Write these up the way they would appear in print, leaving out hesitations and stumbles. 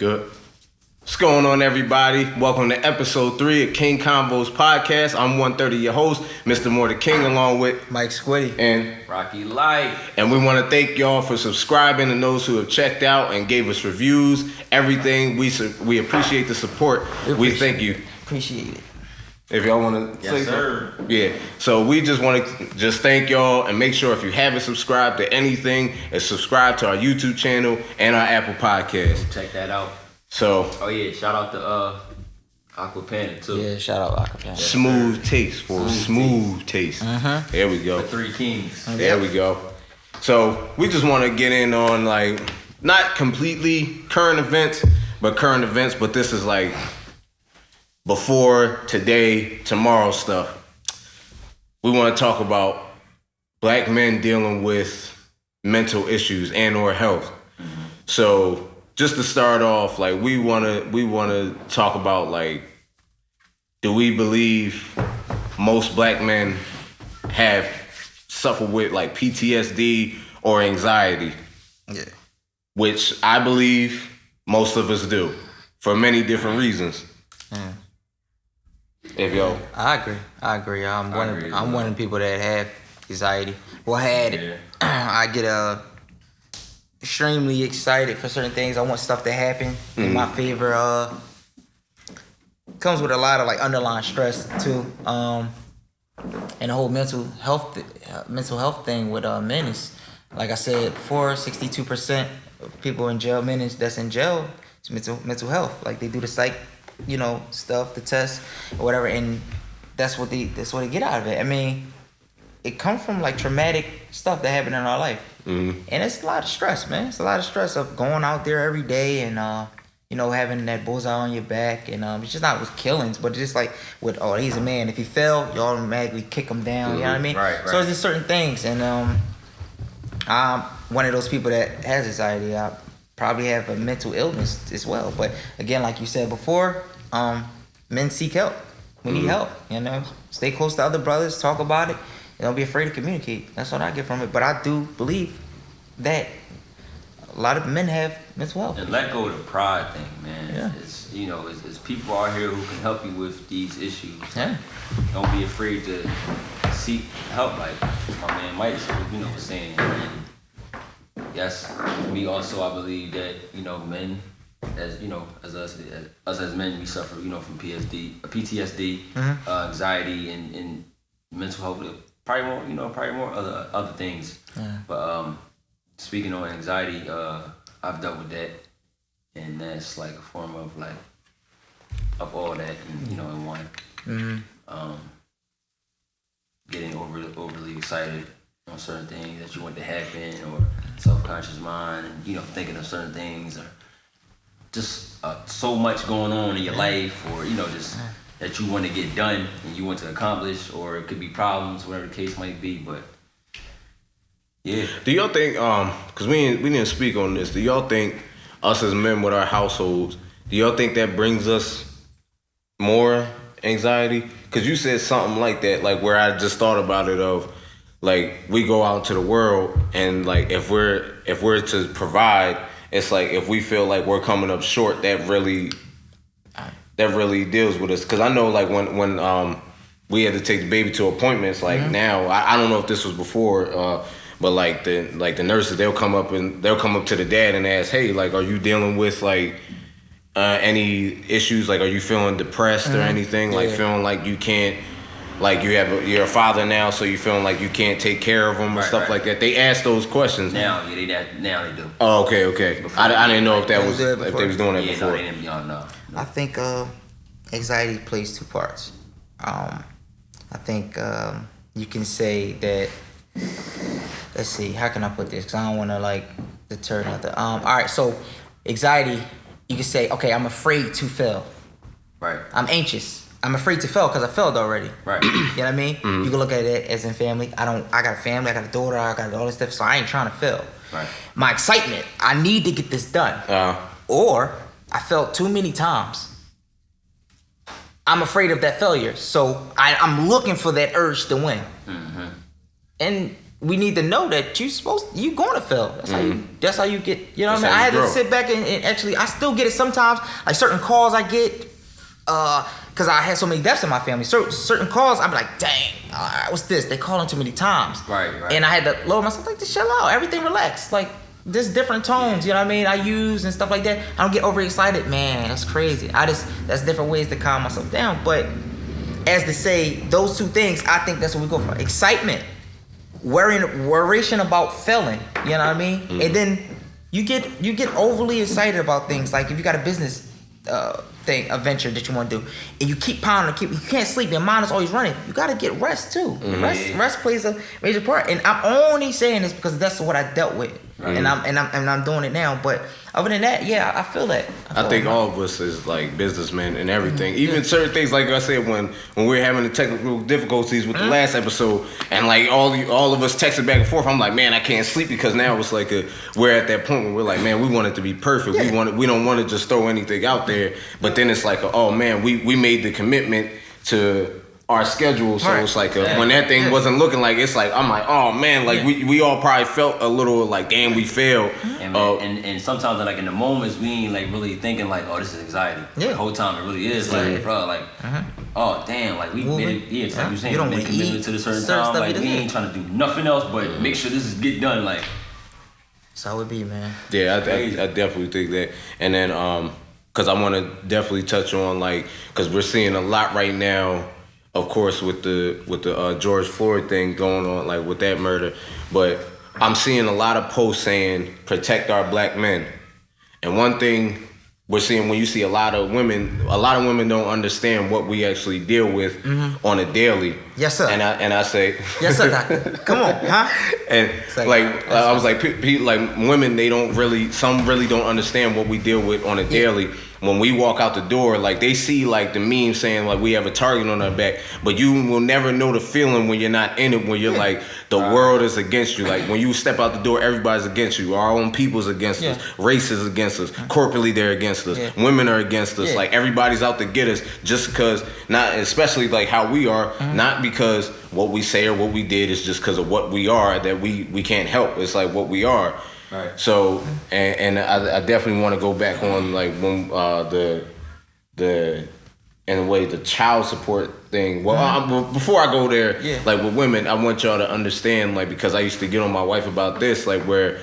Good. What's going on, everybody? Welcome to episode 3 of King Convos podcast. I'm 130, your host, Mr. More the King, along with Mike Squiddy and Rockyylikee. And we want to thank y'all for subscribing and those who have checked out and gave us reviews. Everything, we appreciate the support. We thank you. Appreciate it. If y'all want to say sir. something. Yeah. So we just want to thank y'all and make sure if you haven't subscribed to anything, is subscribe to our YouTube channel and our Apple Podcast. Check that out. So. Oh yeah, shout out to Aqua Panda too. Yeah, shout out Aqua Panda. Smooth taste for smooth taste. There we go. The Three Kings. There we go. So we just want to get in on like not completely current events, but this is like before, today, tomorrow stuff. We want to talk about black men dealing with mental issues and or health. So just to start off, like we want to talk about like, do we believe most black men have suffered with like PTSD or anxiety? Yeah. Which I believe most of us do for many different reasons. I agree. I'm one of the people that have anxiety. Well, had it. I get extremely excited for certain things. I want stuff to happen in my favor. Comes with a lot of like underlying stress too. And the whole mental health thing with men is, like I said before, 62% of people in jail, that's in jail, is mental health. Like they do the psych, stuff, the test or whatever, and that's what they get out of it. I mean, it comes from like traumatic stuff that happened in our life, and it's a lot of stress, man. It's a lot of stress of going out there every day and having that bullseye on your back, and it's just not with killings, but just like with he's a man. If he fell, you automatically kick him down. You know what I mean? Right. So there's just certain things, and I'm one of those people that has anxiety. I probably have a mental illness as well. But again, like you said before, men seek help. We need help. Stay close to other brothers, talk about it. Don't be afraid to communicate. That's what I get from it. But I do believe that a lot of men have mental health. And let go of the pride thing, man. Yeah. It's people out here who can help you with these issues. Yeah. Don't be afraid to seek help, like my man Mike was saying. And yes, me also, I believe that men, as us as men, we suffer from PTSD, anxiety, and mental health. Probably more other things. Yeah. But speaking on anxiety, I've dealt with that, and that's like a form of like of all that, in one. Getting overly excited on certain things that you want to happen, or self-conscious mind, and thinking of certain things, or just so much going on in your life, or just that you want to get done and you want to accomplish, or it could be problems, whatever the case might be. But yeah. Do y'all think, because we didn't speak on this, do y'all think us as men with our households, do y'all think that brings us more anxiety? Because you said something like that, like where I just thought about it of, like, we go out into the world and like if we're to provide, it's like if we feel like we're coming up short, that really deals with us. Because I know like when we had to take the baby to appointments, like now, I don't know if this was before, but like the nurses, they'll come up to the dad and ask, hey, like, are you dealing with like any issues? Like, are you feeling depressed or anything? Like feeling like you can't, like you're a father now, so you feeling like you can't take care of them or stuff like that. They ask those questions. Now they do. Oh, okay. I didn't know if they was doing that before. No, they didn't. No. I think anxiety plays two parts. I think you can say that. Let's see, how can I put this? Because I don't want to like deter nothing. All right, so anxiety, you can say, okay, I'm afraid to fail. Right. I'm anxious. I'm afraid to fail because I failed already. Right. You know what I mean? You can look at it as in family. I got a family, I got a daughter, I got all this stuff, so I ain't trying to fail. Right. My excitement, I need to get this done. Or I failed too many times. I'm afraid of that failure, so I'm looking for that urge to win. And we need to know that you going to fail. That's how you get, you know what I mean? I had to sit back and actually, I still get it sometimes. Like certain calls I get, because I had so many deaths in my family. Certain calls, I'm like, dang, what's this? They calling too many times. Right. And I had to lower myself, like, just chill out. Everything relax. Like, there's different tones, you know what I mean? I use and stuff like that. I don't get overexcited, man. That's crazy. That's different ways to calm myself down. But as to say, those two things, I think that's what we go for. Excitement. Worrying about failing, you know what I mean? Mm-hmm. And then you get overly excited about things. Like if you got a business a venture that you want to do, and you keep pounding, you can't sleep, your mind is always running. You got to get rest too. Mm-hmm. Rest plays a major part. And I'm only saying this because that's what I dealt with, right. and I'm doing it now. But other than that, yeah, I feel that. I think all of us is like businessmen and everything. Mm-hmm. Even certain things, like I said, when we're having the technical difficulties with the last episode, and like all of us texted back and forth, I'm like, man, I can't sleep because now it's like we're at that point where we're like, man, we want it to be perfect. Yeah. We don't want to just throw anything out there. But then it's like, oh man, we made the commitment to our schedule, so it's like when that thing wasn't looking like, it's like I'm like, oh man, like we all probably felt a little like, damn, we failed. And sometimes like in the moments we ain't like really thinking like, oh, this is anxiety. Yeah. The whole time it really is like, bro, like, oh damn, like we made it. Yeah, it's like you're saying, we made a commitment to the certain time. Like we ain't trying to do nothing else but make sure this is get done. Like, that's how it be, man. Yeah, I definitely think that. And then because I want to definitely touch on like, because we're seeing a lot right now. Of course, with the George Floyd thing going on, like with that murder, but I'm seeing a lot of posts saying protect our black men. And one thing we're seeing, when you see a lot of women don't understand what we actually deal with on a daily. Yes, sir. And I say, yes, sir, doctor. Come on, huh? And like I was like, like women, some really don't understand what we deal with on a daily. When we walk out the door, like they see like the meme saying like we have a target on our back, but you will never know the feeling when you're not in it, when you're like the world is against you. Like when you step out the door, everybody's against you. Our own people's against us. Race is against us. Corporately, they're against us. Women are against us. Like everybody's out to get us just because, not especially like how we are, not because what we say or what we did, is just because of what we are that we can't help. It's like what we are. Right. So and I definitely want to go back on like when the in a way the child support thing. Well, before I go there, like with women, I want y'all to understand, like, because I used to get on my wife about this, like where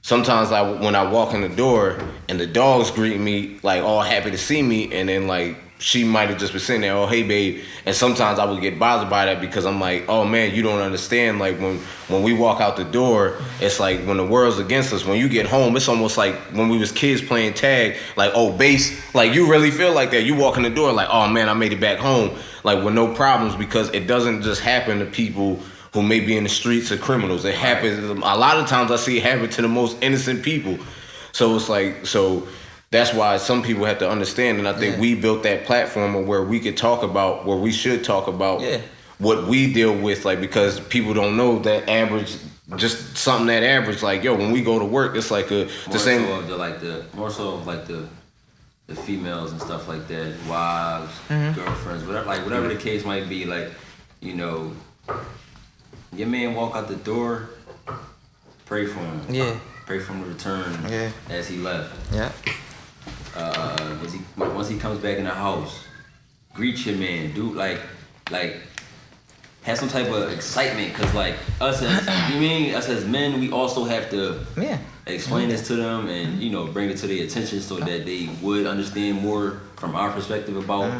sometimes when I walk in the door and the dogs greet me like all happy to see me, and then like she might have just been sitting there, oh hey babe, and sometimes I would get bothered by that because I'm like, oh man, you don't understand. Like when we walk out the door, it's like when the world's against us. When you get home, it's almost like when we was kids playing tag, like oh base, like you really feel like that. You walk in the door like, oh man, I made it back home, like with no problems, because it doesn't just happen to people who may be in the streets or criminals. It happens a lot of times. I see it happen to the most innocent people. So it's like, so that's why some people have to understand, and I think we built that platform where we could talk about, where we should talk about what we deal with, like, because people don't know that average, just something that average, like, yo, when we go to work, it's like the same. More so of the females and stuff like that, wives, girlfriends, whatever the case might be, like, you know, your man walk out the door, pray for him. Yeah. Pray for him to return as he left. Yeah. Once he comes back in the house, greet your man, do like have some type of excitement, cause like us as men, we also have to explain this to them and, you know, bring it to their attention so that they would understand more from our perspective about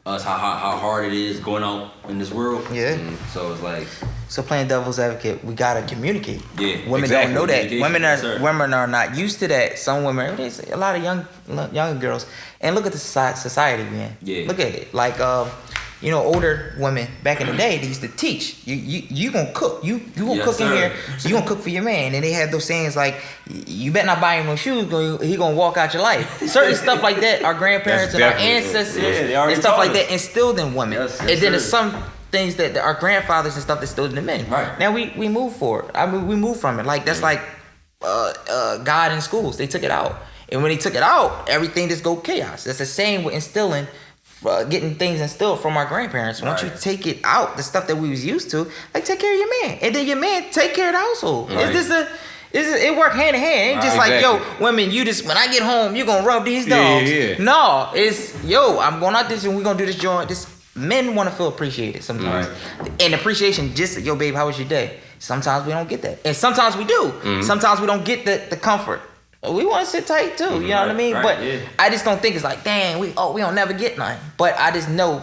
us, how hard it is going out in this world. Yeah. So it's like, so playing devil's advocate, we gotta communicate. Yeah. Women don't know that. Women are not used to that. Some women, a lot of young girls, and look at the society, man. Yeah. Look at it. Like you know, older women back in the day, they used to teach you gonna cook. You gonna cook in here, so you gonna cook for your man. And they had those sayings like, you better not buy him no shoes, he gonna walk out your life. Certain stuff like that, our grandparents and our ancestors and stuff like that instilled in women. And then there's some things that our grandfathers and stuff instilled in the men. Right. Now we move forward. I mean, we move from it. Like that's like God in schools. They took it out, and when they took it out, everything just go chaos. That's the same with instilling getting things instilled from our grandparents. Once you take it out, the stuff that we was used to, like take care of your man, and then your man take care of the household. Right. It work hand in hand. It ain't just like, yo, women, you just, when I get home, you gonna rub these dogs. Yeah. No, it's, yo, I'm going out this and we gonna do this joint. Men want to feel appreciated sometimes. Right. And appreciation, just, yo, babe, how was your day? Sometimes we don't get that. And sometimes we do. Mm-hmm. Sometimes we don't get the comfort. We want to sit tight too, you know what I mean? But I just don't think it's like, dang, we don't never get nothing. But I just know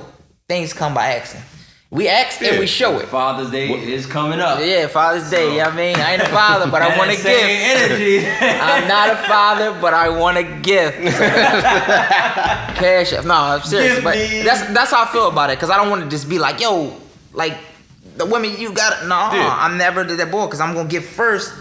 things come by asking. We ask and we show it. Father's Day is coming up. Yeah, Father's Day. You know what I mean? I ain't a father, but I want a gift. Energy. I'm not a father, but I want a gift. Cash up. No, I'm serious. But that's how I feel about it. Because I don't want to just be like, yo, like, the women you got it. No, I'm never that boy. Because I'm going to give first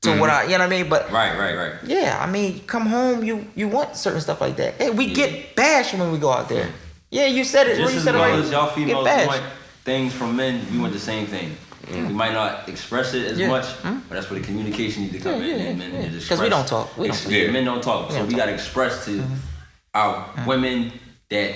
to what I, you know what I mean? But Right. Yeah, I mean, come home, you want certain stuff like that. Hey, we get bashed when we go out there. Yeah, you said it. Just you as said well it right. as y'all females want things from men, we want the same thing. We might not express it as much, but that's where the communication needs to come in. Because we don't talk. Men don't talk. So we got to express to our women that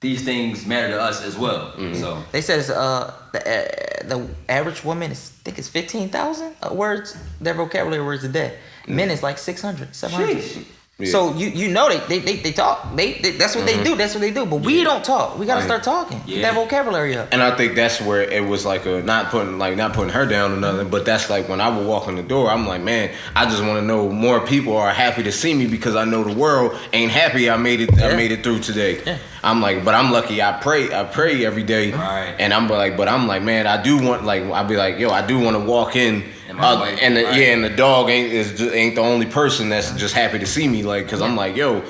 these things matter to us as well. So they said it's, the average woman is, I think it's 15,000 words, their vocabulary words a day. Men is like 600, 700. Sheesh. Yeah. So you know they talk. They that's what they do. That's what they do. But we don't talk. We gotta start talking. Get that vocabulary up. And I think that's where it was like not putting her down or nothing. But that's like when I would walk in the door, I'm like, man, I just want to know more people are happy to see me because I know the world ain't happy. I made it. I made it through today. Yeah. I'm like, but I'm lucky. I pray every day. Right. And I'm like, man, I do want, like, I'll be like, yo, I do want to walk in. And the dog ain't the only person that's just happy to see me, like, cause I'm like, yo,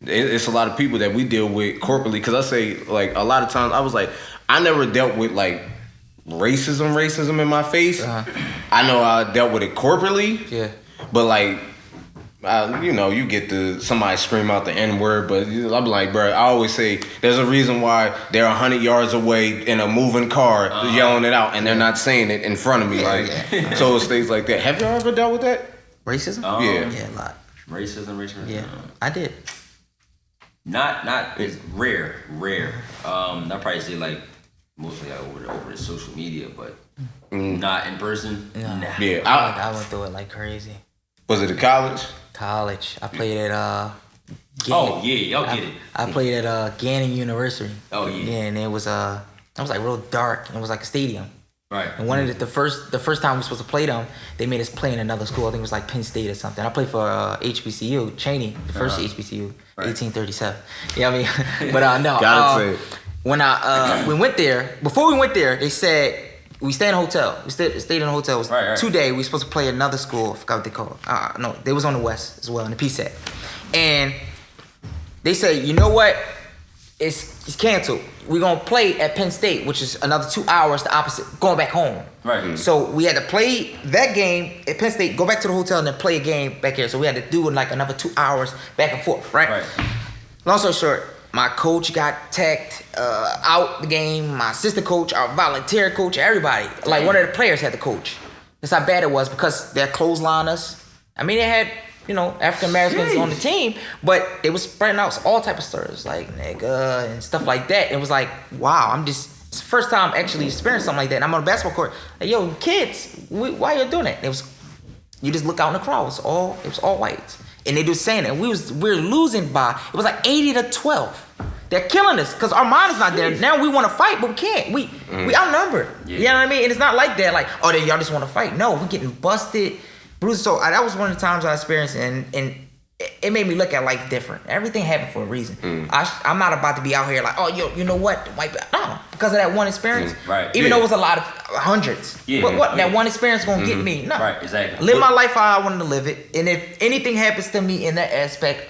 it's a lot of people that we deal with corporately. Cause I say, like, a lot of times I was like, I never dealt with like racism in my face. I know I dealt with it corporately, but like, you get somebody scream out the N-word, but I'm like, bro, I always say there's a reason why they're 100 yards away in a moving car yelling it out, and they're not saying it in front of me. So it's things like that. Have you ever dealt with that? Racism? Yeah, a lot. Racism. Yeah, I did. Not it's rare. I probably say like mostly over the social media, but not in person. No. Nah. Yeah, I went through it like crazy. Was it at college? I played at y'all get it. I played at Gannon University. Oh yeah. Yeah, and it was like real dark. It was like a stadium. Right. And one of the first time we were supposed to play them, they made us play in another school. I think it was like Penn State or something. I played for HBCU, Cheney, the first HBCU, 1837. Yeah, I mean, but no. Gotta say. When we went there, before we went there, they said we stayed in a hotel. We stayed in a hotel. It was 2 days. We were supposed to play another school. I forgot what they called it. No, they was on the west as well, in the PSAC. And they said, you know what? It's canceled. We're going to play at Penn State, which is another 2 hours the opposite, going back home. Right. So we had to play that game at Penn State, go back to the hotel, and then play a game back here. So we had to do like another 2 hours back and forth, right? Long story short, my coach got tagged out the game. My assistant coach, our volunteer coach, everybody. Like one of the players had the coach. That's how bad it was because they clotheslined us. I mean, they had, African Americans on the team, but they was spreading out all type of slurs like nigga and stuff like that. It was like, wow, it's the first time actually experiencing something like that. And I'm on a basketball court. Like, yo, kids, why you doing it? You just look out in the crowd. It was all whites. And they just saying it. We're losing by, it was like 80-12. They're killing us because our mind is not there. Now we want to fight, but we can't. We outnumbered. Yeah. You know what I mean? And it's not like that. Like, oh, then y'all just want to fight. No, we're getting busted, bruised. So that was one of the times I experienced, and it made me look at life different. Everything happened for a reason. I'm not about to be out here like, oh, yo, you know what? No, because of that one experience. Right. Even though it was a lot of hundreds. Yeah. But what? That one experience gonna get me? No. Right. Exactly. Live my life how I wanted to live it, and if anything happens to me in that aspect,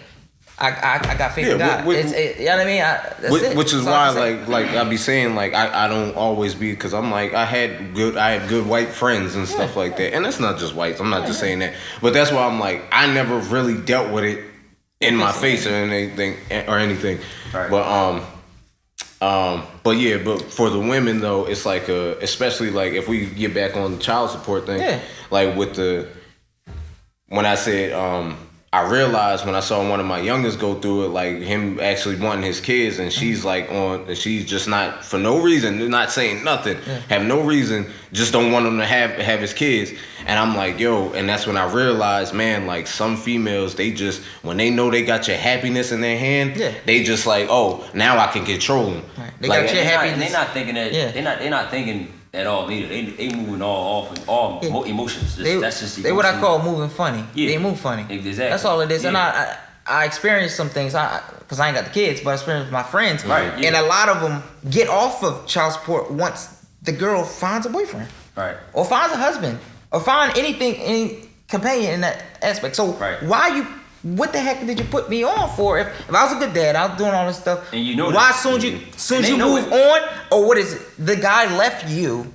I got faith in God. You know what I mean? That's it. Which is why, like I be saying, like I don't always be, because I'm like I had good white friends and stuff like that, and it's not just whites. I'm not just saying that, but that's why I'm like I never really dealt with it in my face or anything. Right. But for the women though, it's like especially like if we get back on the child support thing, like with when I said I realized when I saw one of my youngest go through it, like him actually wanting his kids, and she's like she's just not, for no reason, not saying nothing, have no reason, just don't want him to have his kids. And I'm like, yo, and that's when I realized, man, like some females, they just, when they know they got your happiness in their hand, they just like, oh, now I can control them. Right. They got your happiness. And they're not thinking that, they're not thinking at all either. They moving all off and all emotions. That's just they what I call moving funny. Yeah. They move funny. Exactly. That's all it is. Yeah. And I experienced some things, because I ain't got the kids, but I experienced with my friends. Right. Yeah. And a lot of them get off of child support once the girl finds a boyfriend. Right. Or finds a husband. Or find any companion in that aspect. So what the heck did you put me on for? If I was a good dad, I was doing all this stuff. And you know why soon as you move on, or what is it? The guy left you,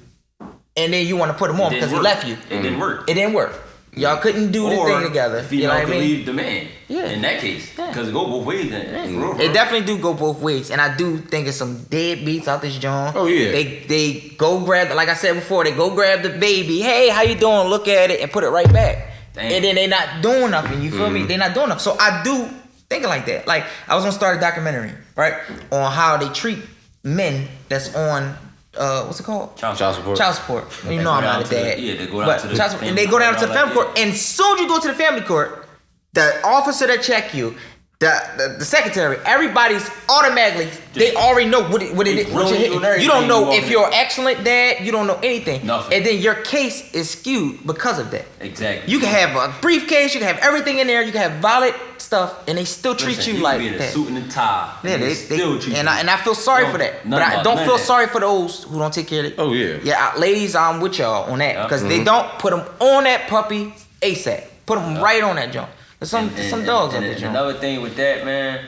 and then you want to put him on because he left you. It didn't work. It didn't work. Y'all couldn't do the thing together. The female you know what I mean? leave the man. Yeah. In that case, because it go both ways. Then it definitely do go both ways, and I do think it's some deadbeats out this joint. Oh yeah. They go grab, like I said before, they go grab the baby. Hey, how you doing? Look at it and put it right back. Damn. And then they not doing nothing. You feel me? They not doing nothing. So I do think like that. Like I was gonna start a documentary, right, on how they treat men that's on. What's it called? Child support. Child support. You know I'm not a dad. They go down to the family. And they go down to the family court. And soon as you go to the family court, the officer that check you, the secretary, everybody's automatically, they already know what it is. You don't know if you're an excellent dad. You don't know anything. Nothing. And then your case is skewed because of that. Exactly. You can have a briefcase. You can have everything in there. You can have valid stuff, and they still treat you like be in that. A suit and a tie. Yeah, they still treat you. And I feel sorry for that. But I don't feel sorry for those who don't take care of it. Oh yeah. Yeah, ladies, I'm with y'all on that because they don't put them on that puppy ASAP. Put them right on that jump. There's some dogs on that jump. Another thing with that, man,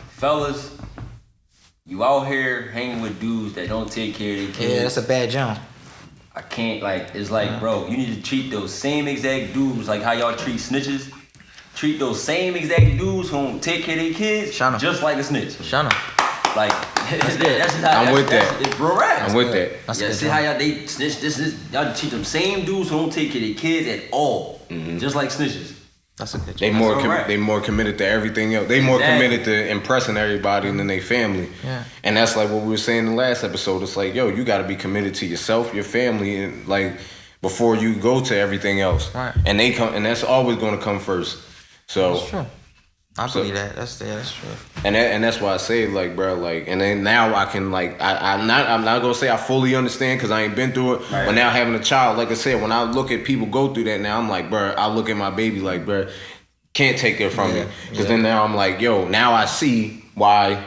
fellas, you out here hanging with dudes that don't take care of their kids. Yeah, that's a bad jump. I can't, like, it's like, bro, you need to treat those same exact dudes like how y'all treat snitches. Treat those same exact dudes who don't take care of their kids just like a snitch. Shut up. Like, I'm with that. It's real rap. I'm with that. See how y'all, they snitch, y'all treat them same dudes who don't take care of their kids at all. Just like snitches. That's a good They more committed to everything else. They more committed to impressing everybody than their family. Yeah. And that's like what we were saying in the last episode. It's like, yo, you got to be committed to yourself, your family, and like before you go to everything else. Right. And that's always going to come first. So that's true. I believe that. That's true. And that's why I say, like, bro, like, and then now I can, like, I'm not gonna say I fully understand because I ain't been through it. Right. But now having a child, like I said, when I look at people go through that now, I'm like, bro, I look at my baby like, bro, can't take it from me. Because then now I'm like, yo, now I see why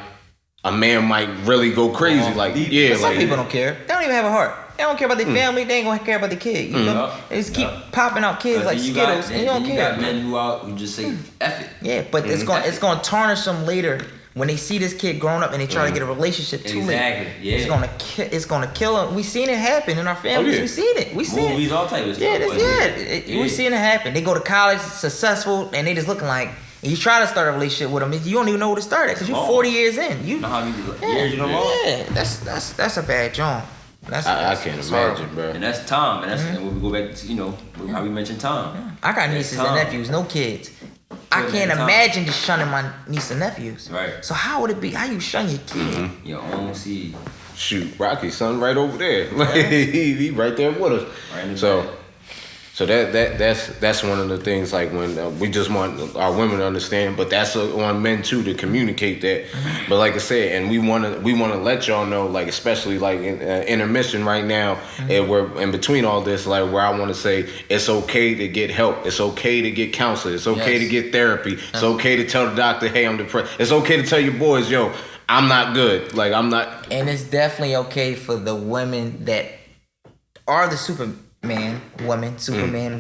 a man might really go crazy. Like, yeah, some people don't care. They don't even have a heart. They don't care about their family. They ain't gonna care about their kid. You know? They just keep popping out kids like Skittles, and you don't care. You got men who just say F it. Yeah, but it's gonna tarnish them later when they see this kid growing up and they try to get a relationship too late. Yeah. It's gonna kill them. We seen it happen in our families. We seen it. We seen movies, it. all types of stuff. We seen it happen. They go to college, successful, and they just looking like. And you try to start a relationship with them, you don't even know where to start at because you're 40 years in. You know how many years you know. Yeah, that's a bad job. I can't imagine, bro. And that's Tom. And that's and when we go back to, how we mentioned Tom. Yeah. I got nieces and nephews, no kids. I can't imagine just shunning my niece and nephews. Right. So how would it be? How you shun your kid? Your own seed. Shoot, Rocky's son right over there. Like, he right there with us. Right in the back. So that's one of the things, like when we just want our women to understand, but that's on men too to communicate that. But like I said, and we want to let y'all know, like especially like in intermission right now, and we're in between all this, like where I want to say it's okay to get help, it's okay to get counseling, it's okay to get therapy, it's okay to tell the doctor, hey, I'm depressed, it's okay to tell your boys, yo, I'm not good, like I'm not. And it's definitely okay for the women that are the Superman,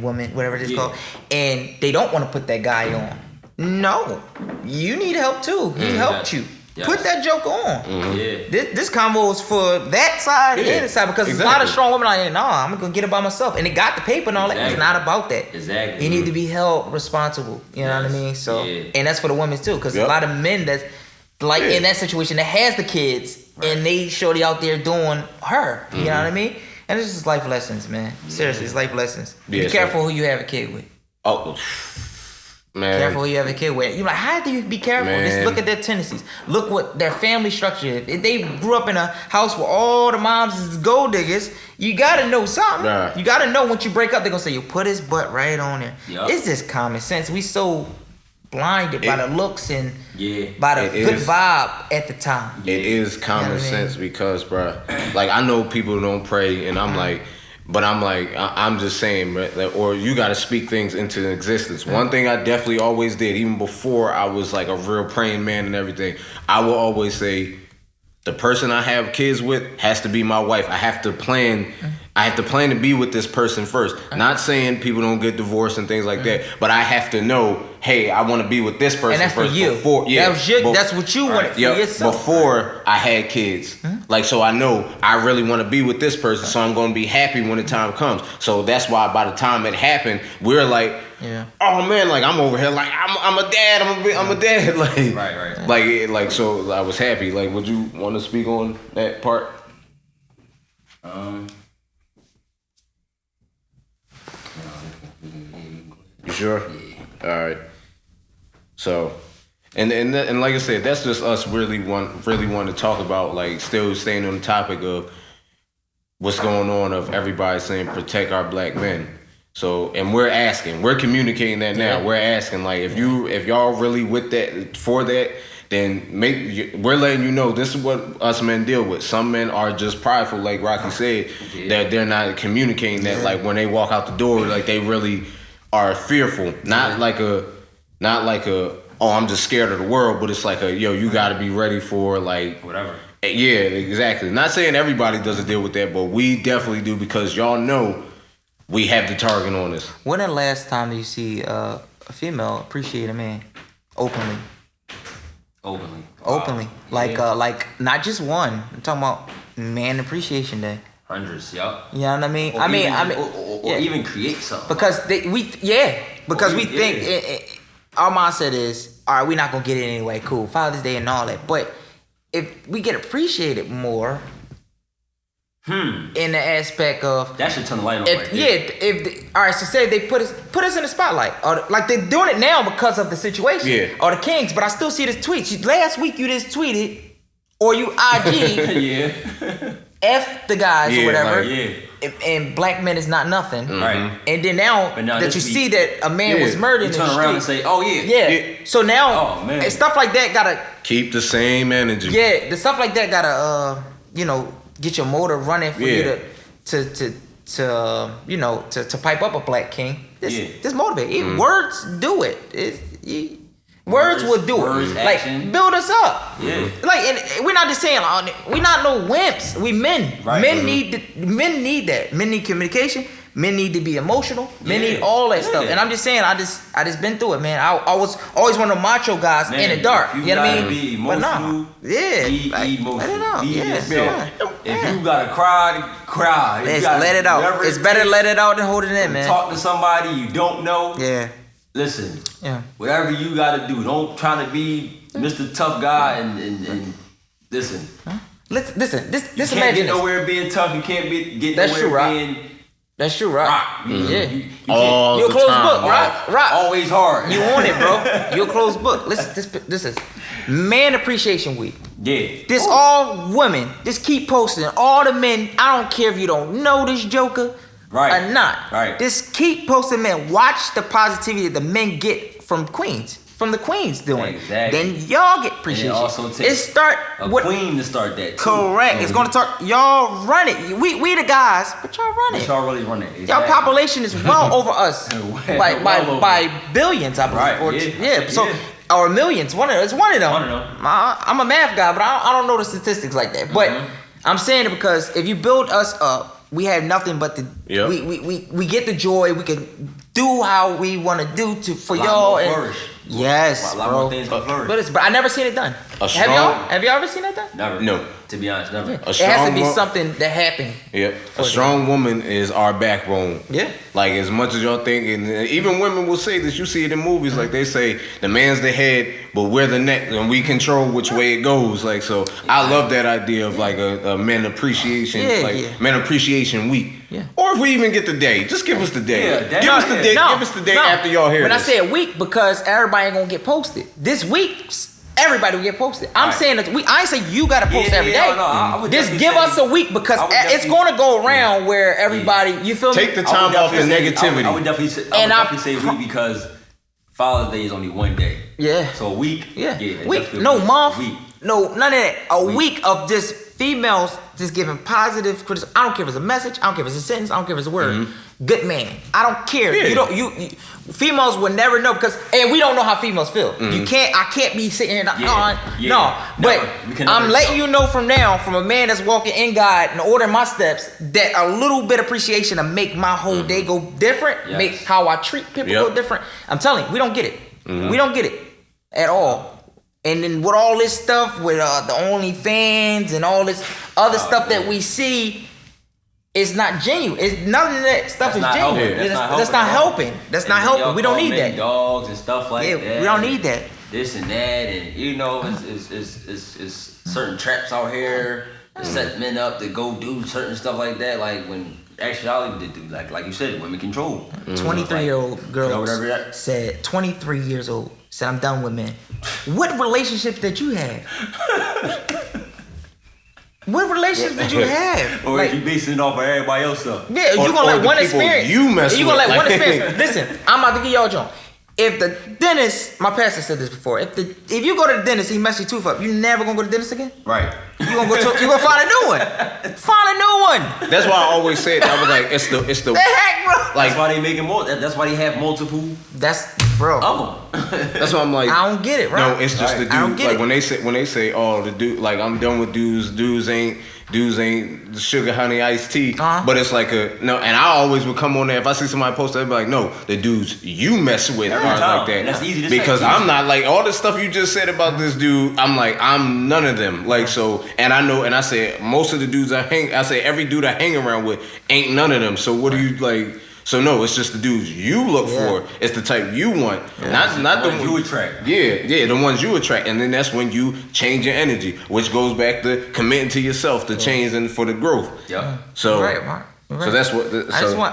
woman, whatever it's called, and they don't want to put that guy on. No, you need help too. He helped you. Yes. Put that joke on. Yeah. This convo is for that side and this side because there's a lot of strong women out here. No, I'm gonna get it by myself, and they got the paper and all that. It's not about that. Exactly. You need to be held responsible. You know what I mean? So, and that's for the women too, because a lot of men that's like in that situation that has the kids and they shorty out there doing her. You know what I mean? And it's just life lessons, man. Seriously, it's life lessons. Be careful who you have a kid with. Oh, Man. Careful who you have a kid with. You're like, how do you be careful? Man. Just look at their tendencies. Look what their family structure is. If they grew up in a house where all the moms is gold diggers, you gotta know something. Nah. You gotta know once you break up, they're gonna say, you put his butt right on there. Yep. It's just common sense. We so blinded by the looks and by the It good is. vibe at the time. It is common sense because, bro, like I know people don't pray, and I'm like, but I'm just saying, bro, that, or you got to speak things into existence. One thing I definitely always did, even before I was like a real praying man and everything, I will always say, the person I have kids with has to be my wife. I have to plan to be with this person first. Not saying people don't get divorced and things like that, but I have to know, hey, I want to be with this person And that's first for you. That's what you wanted for yourself. Before I had kids. Like, so I know I really want to be with this person, so I'm going to be happy when the time comes. So that's why by the time it happened, we're like, oh man, like I'm over here, like I'm a dad, I'm a dad, like, like so I was happy. Like, would you want to speak on that part? You sure? Yeah. All right. So, and like I said, that's just us really want to talk about, like, still staying on the topic of what's going on, of everybody saying protect our black men. So, and we're communicating that now. Yeah. We're asking, like, if y'all really with that, for that, then we're letting you know this is what us men deal with. Some men are just prideful, like Rocky said, that they're not communicating that, like, when they walk out the door, like, they really are fearful. Not like a, oh, I'm just scared of the world, but it's like a, yo, you gotta be ready for, like, whatever. Yeah, exactly. Not saying everybody doesn't deal with that, but we definitely do, because y'all know we have the target on us. When the last time you see a female appreciate a man openly? Openly. Like not just one. I'm talking about Man Appreciation Day. Hundreds, yup. You know what I mean? Or even create something. Because we think our mindset is, all right, we're not gonna get it anyway. Cool, Father's Day and all that. But if we get appreciated more, in the aspect of that should turn the light on right there. All right, so say they put us in the spotlight, or like they're doing it now because of the situation, or the Kings. But I still see this tweet. Last week you just tweeted, or you IG, F the guys or whatever, and black men is not nothing, right? And then now that you see that a man was murdered, you turn around and say, oh yeah. So now, and stuff like that gotta keep the same energy. Yeah, the stuff like that gotta get your motor running for you to pipe up a black king. This motivate. Words do it. Words will do it. Like, build us up. Yeah. Like, and we're not just saying, we're not no wimps. We men. Right. Men need that. Men need communication. Men need to be emotional. Men need all that stuff. And I'm just saying, I just been through it, man. I was always one of the macho guys in the dark. You know what I mean? Be emotional, be emotional. Be yourself. If you gotta cry. Let it out. It's better to let it out than hold it in, man. Talk to somebody you don't know. Yeah. Listen. Yeah. Whatever you gotta do, don't try to be Mr. Tough Guy and listen. Listen. This you can't get nowhere being tough. You can't get nowhere being. That's true, Rock. Yeah. You're a closed book, Rock. Always hard. You on it, bro. You're a closed book. Listen, this is Man Appreciation Week. Yeah. This all women. Just keep posting. All the men, I don't care if you don't know this joker or not. Right. Just keep posting, man. Watch the positivity that the men get from queens. From the queens doing it. Then y'all get appreciation. And it also takes queen to start that too. Correct. It's gonna start. Y'all run it. We the guys, but y'all run it. Y'all really run it. Exactly. Y'all population is well over us by billions, I believe. So or millions. It's one of them. I'm a math guy, but I don't know the statistics like that. But I'm saying it because if you build us up, we have nothing but we get the joy. We can do how we want to do for y'all and. Yes, a lot more things can flourish. But I never seen it done. Have y'all ever seen it done? Never. No. To be honest, never. It has to be something that happened. Yep. A strong woman is our backbone. Yeah. Like, as much as y'all think, and even women will say this, you see it in movies, like they say, the man's the head, but we're the neck, and we control which way it goes. Like, so I love that idea of like a men appreciation, Men Appreciation Week. Yeah. Or if we even get the day, just give us the day. Yeah, give us the day. Give us the day after y'all hear When this. I say a week, because everybody ain't gonna get posted. This week, everybody will get posted. I'm saying that I ain't say you gotta post every day. Just give us a week, because it's gonna go around where everybody, you feel me? Take the time off the negativity. I would definitely say a week, because Father's Day is only one day. Yeah. So a week. Yeah. Week. No month. Week. No, none of that. A week of just females just giving positive criticism. I don't care if it's a message. I don't care if it's a sentence. I don't care if it's a word. Good man. I don't care. Yeah. You females will never know, because we don't know how females feel. I can't be sitting here. No. But I'm letting you know from now, from a man that's walking in God and ordering my steps, that a little bit of appreciation to make my whole day go different, make how I treat people go different. I'm telling you, we don't get it. We don't get it at all. And then with all this stuff with the OnlyFans and all this other stuff that we see, it's not genuine. It's none of that stuff is genuine. That's not helping. That's not helping. We don't need that. Dogs and stuff like that. We don't need that. This and that, and it's certain traps out here to set men up to go do certain stuff like that. Like when actuality, like you said, women control. 23-year-old girl said, 23 years old, said, I'm done with men. What relationships did you have? What relationships did you have? Or you basing it off of everybody else stuff? Yeah, you gonna let one experience. You gonna let one experience. Listen, I'm about to give y'all a joke. If the dentist, my pastor said this before, if you go to the dentist, he messed your tooth up, you never gonna go to the dentist again? Right. You gonna find a new one. Find a new one. That's why I always said, I was like, it's the heck, bro. Like, that's why they making more. That's why they have multiple. Bro. Of them. That's why I'm like, I don't get it, right? No, it's just the dude. I don't get like it. when they say, oh, the dude, like I'm done with dudes. Dudes ain't the sugar honey iced tea. But it's like and I always would come on there if I see somebody post that, I'd be like, no, the dudes you mess with are like that. That's easy to because say. I'm not like all the stuff you just said about this dude. I'm like, I'm none of them. Like so, and I know, and I said most of the dudes I say every dude I hang around with ain't none of them. So what do you like? So no, it's just the dudes you look for. It's the type you want, not the ones you attract. Yeah, the ones you attract, and then that's when you change your energy, which goes back to committing to yourself, to change and for the growth. Yeah. So right. So that's what.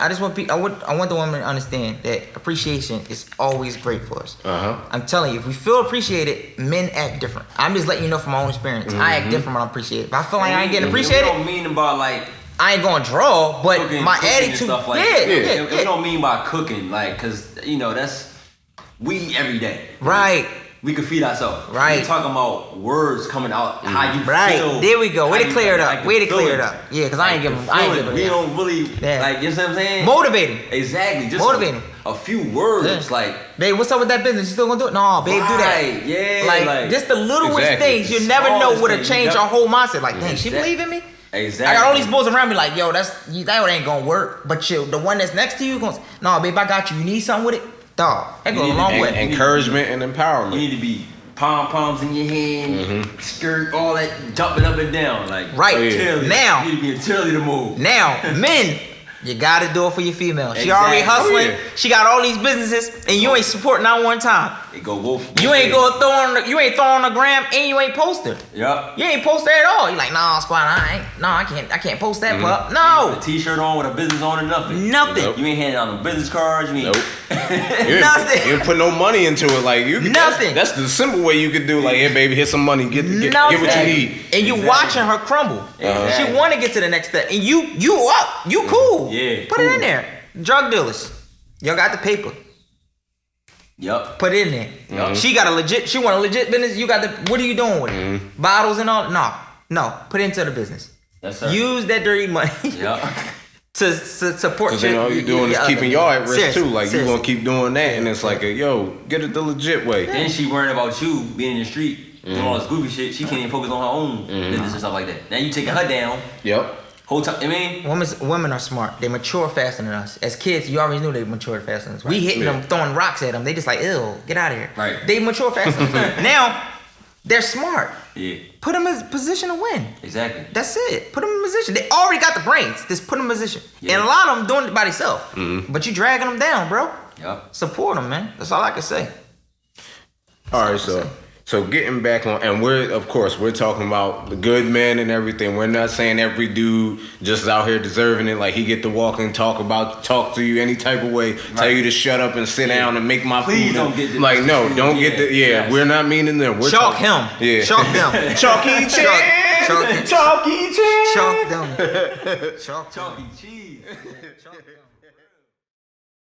I just want people. I want the woman to understand that appreciation is always great for us. I'm telling you, if we feel appreciated, men act different. I'm just letting you know from my own experience. I act different when I'm appreciated. If I feel like I ain't getting appreciated, we don't mean about like. I ain't gonna draw, but cooking, my attitude, stuff like that. We don't mean by cooking, like, cause that's we eat every day. Right. We can feed ourselves. Right. We're talking about words coming out, how you feel. There we go. Way to clear it up. Yeah, cause I ain't giving. We don't really like. You know what I'm saying? Motivating. Exactly. Just motivating. A few words, like, babe, what's up with that business? You still gonna do it? No, babe, do that. Yeah. Like just the littlest things. You never know what'll change your whole mindset. Like, dang, she believe in me. Exactly. I got all these boys around me like, yo, that ain't gonna work. But the one that's next to you goes, no, babe, I got you. You need something with it? Dog, that goes a long way. Encouragement and empowerment. You need to be pom-poms in your hand, skirt, all that, jumping up and down. Like, right. Now, you need to be a cheerleader move. Now, men, you gotta do it for your female. She already hustling. She got all these businesses, and you ain't supporting not one time. It go both. You ain't throw on the gram, and you ain't post her. Yep. You ain't post her at all. You like, nah, squad, I can't post that, pup. No. A t-shirt on with a business on or nothing. Nothing. Nope. You ain't handing out no business cards. You ain't. Nothing. You didn't put no money into it. Like you. Nothing. That's the simple way you could do. Like, here, baby, here's some money. Get what you need. And you watching her crumble. She want to get to the next step, and you up. You cool. Yeah. Put it in there. Drug dealers. Y'all got the paper. Yep. Put it in there. She want a legit business. You got the, what are you doing with it? Bottles and all? No. Put it into the business. Yes, sir. Use that dirty money. Yep. to support. Because then all you're doing is keeping y'all at risk too. Like you gonna keep doing that, and it's like get it the legit way. Then she worrying about you being in the street, doing all this goofy shit. She can't even focus on her own business and stuff like that. Now you taking her down. Yep. Whole time, I mean, women are smart. They mature faster than us. As kids, you always knew they matured faster than us. We hitting them, throwing rocks at them. They just like, ew, get out of here. Right. They mature faster than us. Now, they're smart. Yeah. Put them in a position to win. Exactly. That's it. Put them in a position. They already got the brains. Just put them in a position. Yeah. And a lot of them doing it by themselves. But you dragging them down, bro. Yep. Support them, man. That's all I can say. All right, so So getting back on, and we're talking about the good men and everything. We're not saying every dude just is out here deserving it. Like he get to walk and talk to you any type of way, tell you to shut up and sit down and make my Please food. don't get the like no, don't get the Yes. We're not meaning them. We're Chalk him. Yeah. Chalk them. Chalky Chan. Chalky Chalky Chan. Chalk them. Chalk them. Chalky cheese. Chalk them.